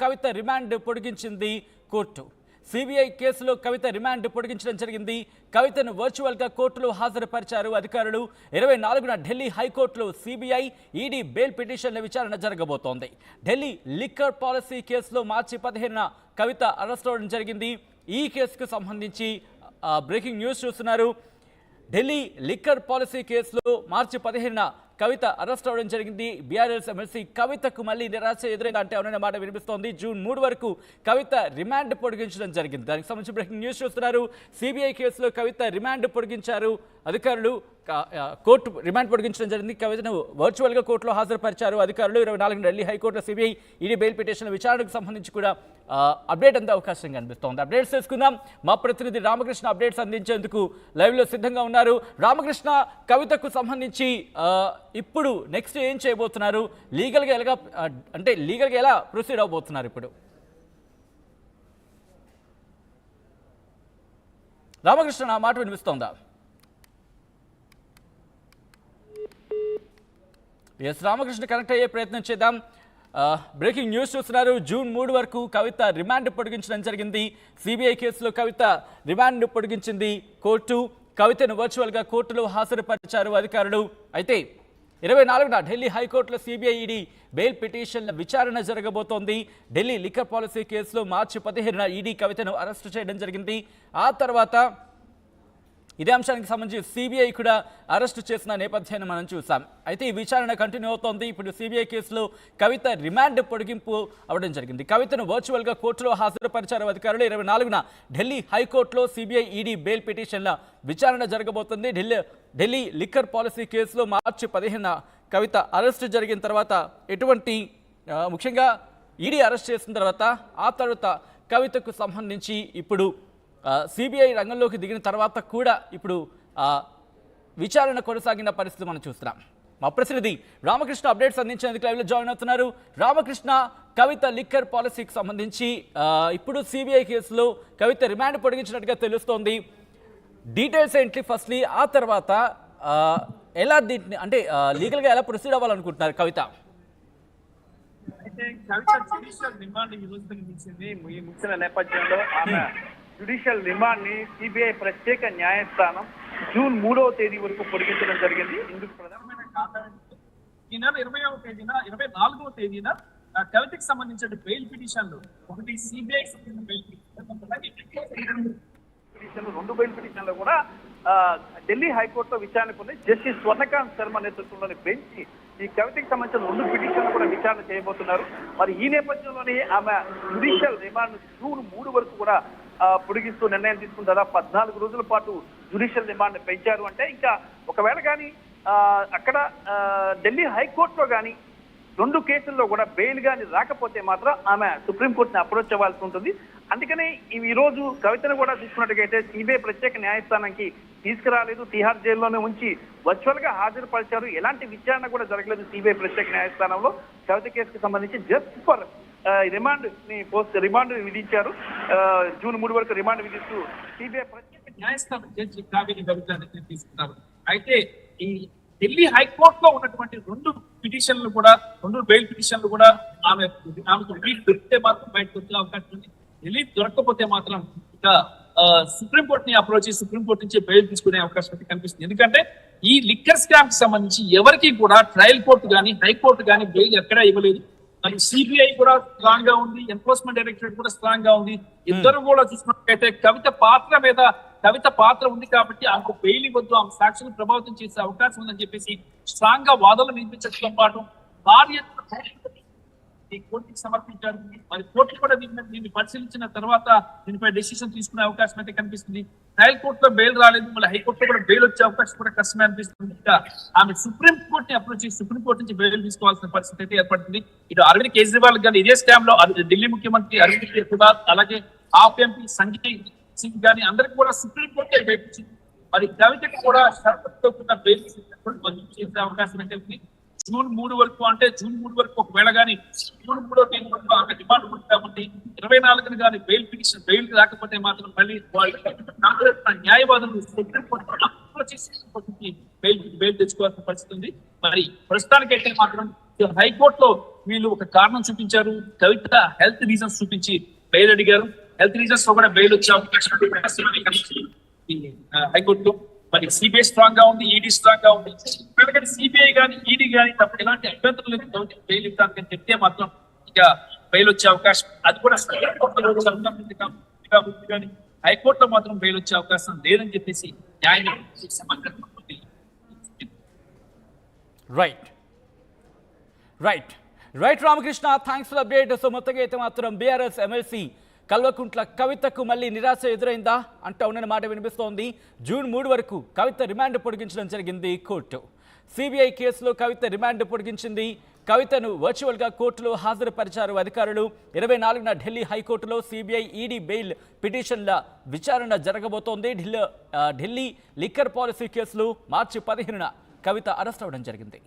కవిత remand పొడిగించింది court. CBI కేసులో కవిత remand పొడిగించడం జరిగింది. కవితను వర్చువల్గా కోర్టులో హాజరుపరిచారు అధికారులు. 24న ఢిల్లీ హైకోర్టులో సిబిఐ ఈడీ బెయిల్ పిటిషన్ల విచారణ జరగబోతోంది. ఢిల్లీ లిక్కర్ పాలసీ కేసులో మార్చి 15న కవిత అరెస్ట్ అవ్వడం జరిగింది. ఈ కేసుకు సంబంధించి బ్రేకింగ్ న్యూస్ చూస్తున్నారు. ఢిల్లీ లిక్కర్ పాలసీ కేసులో మార్చి 15న కవిత అరెస్ట్ అవ్వడం జరిగింది. బీఆర్ఎస్ ఎమ్మెల్సీ కవితకు మళ్ళీ నిరాశ ఎదురైంది అంటే అవుననే మాట వినిపిస్తోంది. జూన్ 3 వరకు కవిత రిమాండ్ పొడిగించడం జరిగింది. దానికి సంబంధించి బ్రేకింగ్ న్యూస్ చూస్తున్నారు. సిబిఐ కేసులో కవిత రిమాండ్ పొడిగించారు అధికారులు. కోర్టు రిమాండ్ పొడిగించడం జరిగింది. కవితను వర్చువల్గా కోర్టులో హాజరుపరిచారు అధికారులు. 24న ఢిల్లీ హైకోర్టులో సిబిఐ ఈడీ బెయిల్ పిటిషన్ విచారణకు సంబంధించి కూడా అప్డేట్ అందే అవకాశం కనిపిస్తోంది. అప్డేట్స్ తెలుసుకుందాం. మా ప్రతినిధి రామకృష్ణ అప్డేట్స్ అందించేందుకు లైవ్లో సిద్ధంగా ఉన్నారు. రామకృష్ణ, కవితకు సంబంధించి ఇప్పుడు నెక్స్ట్ ఏం చేయబోతున్నారు? లీగల్గా ఎలా ప్రొసీడ్ అవబోతున్నారు ఇప్పుడు? రామకృష్ణ, నా మాట వినిపిస్తోందా? ఎస్, రామకృష్ణ కనెక్ట్ అయ్యే ప్రయత్నం చేద్దాం. బ్రేకింగ్ న్యూస్ చూస్తున్నారు. జూన్ 3 వరకు కవిత రిమాండ్ పొడిగించడం జరిగింది. సిబిఐ కేసులో కవిత రిమాండ్ పొడిగించింది కోర్టు. కవితను వర్చువల్గా కోర్టులో హాజరుపరిచారు అధికారులు. అయితే 24న ఢిల్లీ హైకోర్టులో సిబిఐ ఈడీ బెయిల్ పిటిషన్ల విచారణ జరగబోతోంది. ఢిల్లీ లిక్కర్ పాలసీ కేసులో మార్చి 15న ఈడీ కవితను అరెస్టు చేయడం జరిగింది. ఆ తర్వాత ఇదే అంశానికి సంబంధించి సిబిఐ కూడా అరెస్టు చేసిన నేపథ్యాన్ని మనం చూసాం. అయితే ఈ విచారణ కంటిన్యూ అవుతోంది. ఇప్పుడు సిబిఐ కేసులో కవిత రిమాండ్ పొడిగింపు అవ్వడం జరిగింది. కవితను వర్చువల్గా కోర్టులో హాజరుపరిచారు అధికారులు. 24న ఢిల్లీ హైకోర్టులో సిబిఐ ఈడీ బెయిల్ పిటిషన్ల విచారణ జరగబోతుంది. ఢిల్లీ లిక్కర్ పాలసీ కేసులో మార్చి 15న కవిత అరెస్టు జరిగిన తర్వాత ముఖ్యంగా ఈడీ అరెస్ట్ చేసిన తర్వాత ఆ తర్వాత కవితకు సంబంధించి ఇప్పుడు సిబిఐ రంగంలోకి దిగిన తర్వాత కూడా ఇప్పుడు విచారణ కొనసాగిన పరిస్థితి మనం చూస్తున్నాం. మా ప్రతినిధి రామకృష్ణ అప్డేట్స్ అందించేందుకు లైవ్లో జాయిన్ అవుతున్నారు. రామకృష్ణ, కవిత లిక్కర్ పాలసీకి సంబంధించి ఇప్పుడు సిబిఐ కేసులో కవిత రిమాండ్ పొడిగించినట్టుగా తెలుస్తోంది. డీటెయిల్స్ ఏంటి ఫస్ట్లీ, ఆ తర్వాత ఎలా దీన్ని అంటే లీగల్గా ఎలా ప్రొసీడ్ అవ్వాలనుకుంటున్నారు కవిత? అయితే కవిత జ్యుడిషియల్ రిమాండ్ ఈ రోజు ముగిసిన నేపథ్యంలో ఆమె జ్యుడిషియల్ రిమాండ్ ని సిబిఐ ప్రత్యేక న్యాయస్థానం జూన్ 3వ తేదీ వరకు పొడిగించడం జరిగింది. ఇందుకు ప్రధానమైన కారణం ఈ నెల 20వ తేదీన 24వ తేదీన కవితకి సంబంధించిన బెయిల్ పిటిషన్లు, ఒకటి సిబిఐ బెయిల్ పిటిషన్, రెండు బెయిల్ పిటిషన్లు కూడా ఢిల్లీ హైకోర్టులో విచారణకు ఉంది. జస్టిస్ స్వర్ణకాంత్ శర్మ నేతృత్వంలోని బెంచ్ ఈ కవితకి సంబంధించిన రెండు పిటిషన్లు కూడా విచారణ చేయబోతున్నారు. మరి ఈ నేపథ్యంలోనే ఆమె జ్యుడిషియల్ రిమాండ్ జూన్ 3 వరకు కూడా పొడిగిస్తూ నిర్ణయం తీసుకున్న దాదాపు 14 రోజుల పాటు జ్యుడిషియల్ రిమాండ్ పెంచారు. అంటే ఇంకా ఒకవేళ కానీ అక్కడ ఢిల్లీ హైకోర్టులో కానీ రెండు కేసుల్లో కూడా బెయిల్ కానీ రాకపోతే మాత్రం ఆమె సుప్రీంకోర్టుని అప్రోచ్ అవ్వాల్సి ఉంటుంది. అందుకని ఈ రోజు కవితను కూడా చూసుకున్నట్టుగైతే సిబిఐ ప్రత్యేక న్యాయస్థానానికి తీసుకురాలేదు, తిహార్ జైల్లోనే ఉంచి వర్చువల్ గా హాజరుపరిచారు. ఎలాంటి విచారణ కూడా జరగలేదు సిబిఐ ప్రత్యేక న్యాయస్థానంలో. కవిత కేసుకు సంబంధించి జస్ట్ ఫర్ రిమాండ్ విధించారు. జూన్ 3 వరకు రిమాండ్ విధిస్తూ సిబిఐ ప్రత్యేక న్యాయస్థానం జడ్జి కావేరి గవితాన్ని తీసుకున్నారు. అయితే ఈ ఢిల్లీ హైకోర్టులో ఉన్నటువంటి రెండు పిటిషన్లు కూడా, రెండు బెయిల్ పిటిషన్లు కూడా ఆమెకు రిలీఫ్ దొరికితే మాత్రం బయటకు వచ్చే అవకాశం ఉంది. రిలీఫ్ దొరకకపోతే మాత్రం ఇక సుప్రీంకోర్టుని అప్రోచ్ చేసి సుప్రీంకోర్టు నుంచి బెయిల్ తీసుకునే అవకాశం అయితే కనిపిస్తుంది. ఎందుకంటే ఈ లిక్కర్ స్కామ్ కి సంబంధించి ఎవరికి కూడా ట్రయల్ కోర్టు కానీ హైకోర్టు కానీ బెయిల్ ఎక్కడా ఇవ్వలేదు. మరి సిబిఐ కూడా స్ట్రాంగ్ గా ఉంది, ఎన్ఫోర్స్మెంట్ డైరెక్టరేట్ కూడా స్ట్రాంగ్ గా ఉంది. ఇద్దరు కూడా చూసినట్లయితే కవిత పాత్ర ఉంది కాబట్టి ఆమెకు బెయిల్ ఇవ్వద్దు, ఆమె సాక్షులు ప్రభావితం చేసే అవకాశం ఉందని చెప్పేసి స్ట్రాంగ్ గా వాదనలు వినిపించడంతో పాటు భార్య ఈ కోర్టుకి సమర్పించారు. మరి కోర్టు కూడా దీన్ని పరిశీలించిన తర్వాత దీనిపై డెసిషన్ తీసుకునే అవకాశం అయితే కనిపిస్తుంది. ట్రయల్ కోర్టులో బెయిల్ రాలేదు, మళ్ళీ హైకోర్టులో కూడా బెయిల్ వచ్చే అవకాశం కూడా కష్టమే అనిపిస్తుంది. ఇంకా ఆమె సుప్రీం కోర్టుని అప్రోచ్ చేసి సుప్రీం కోర్టు నుంచి బెయిల్ తీసుకోవాల్సిన పరిస్థితి అయితే ఏర్పడుతుంది. ఇటు అరవింద్ కేజ్రీవాల్ గానీ ఇదే స్కామ్ లో ఢిల్లీ ముఖ్యమంత్రి అరవింద్ కేజ్రీవాల్, అలాగే ఆప్ ఎంపీ సంజయ్ సింగ్ గానీ అందరికి కూడా సుప్రీం కోర్టే బెయిల్ ఇచ్చింది. మరి కవితకి కూడా షరతులతో కూడిన బెయిల్ చేసే అవకాశం అయితే ఉంది. జూన్ 3 వరకు, అంటే జూన్ 3 వరకు ఒకవేళ కానీ జూన్ 3వ తేదీ వరకు ఆమె డిమాండ్ ఉంది కాబట్టి 24న కానీ బెయిల్ పిటిషన్ బెయిల్ రాకపోతే మాత్రం మళ్ళీ న్యాయవాదులు సుప్రీంకోర్టు బెయిల్ తెచ్చుకోవాల్సిన పరిస్థితి ఉంది. మరి ప్రస్తుతానికైతే మాత్రం హైకోర్టులో వీళ్ళు ఒక కారణం చూపించారు, కవిత హెల్త్ రీజన్స్ చూపించి బెయిల్ అడిగారు. హెల్త్ రీజన్స్ లో కూడా బెయిల్ వచ్చే అవకాశం హైకోర్టులో. మరి సిబిఐ స్ట్రాంగ్ గా ఉంది, ఈడీ స్ట్రాంగ్ గా ఉంది. ఎందుకంటే సిబిఐ కానీ ఈడీ కానీ తప్ప ఎలాంటి అభ్యంతరం లేదు గవర్నమెంట్ బెయిల్ ఇవ్వడానికి చెప్తే మాత్రం ఇక బెయిల్ వచ్చే అవకాశం, అది కూడా కాబట్టి కానీ హైకోర్టులో మాత్రం బెయిల్ వచ్చే అవకాశం లేదని చెప్పేసి right Ramakrishna, thanks for update. So మొత్తంగా అయితే మాత్రం బీఆర్ఎస్ ఎమ్మెల్సీ కల్వకుంట్ల కవితకు మళ్ళీ నిరాశ ఎదురైందా అంటూ ఉన్న మాట వినిపిస్తోంది. జూన్ 3 వరకు కవిత రిమాండ్ పొడిగించడం జరిగింది కోర్టు. సిబిఐ కేసులో కవిత రిమాండ్ పొడిగించింది. కవితను వర్చువల్గా కోర్టులో హాజరుపరిచారు అధికారులు. 24న ఢిల్లీ హైకోర్టులో సిబిఐ ఈడీ బెయిల్ పిటిషన్ల విచారణ జరగబోతోంది. ఢిల్లీ లిక్కర్ పాలసీ కేసులో మార్చి 15న కవిత అరెస్ట్ అవ్వడం జరిగింది.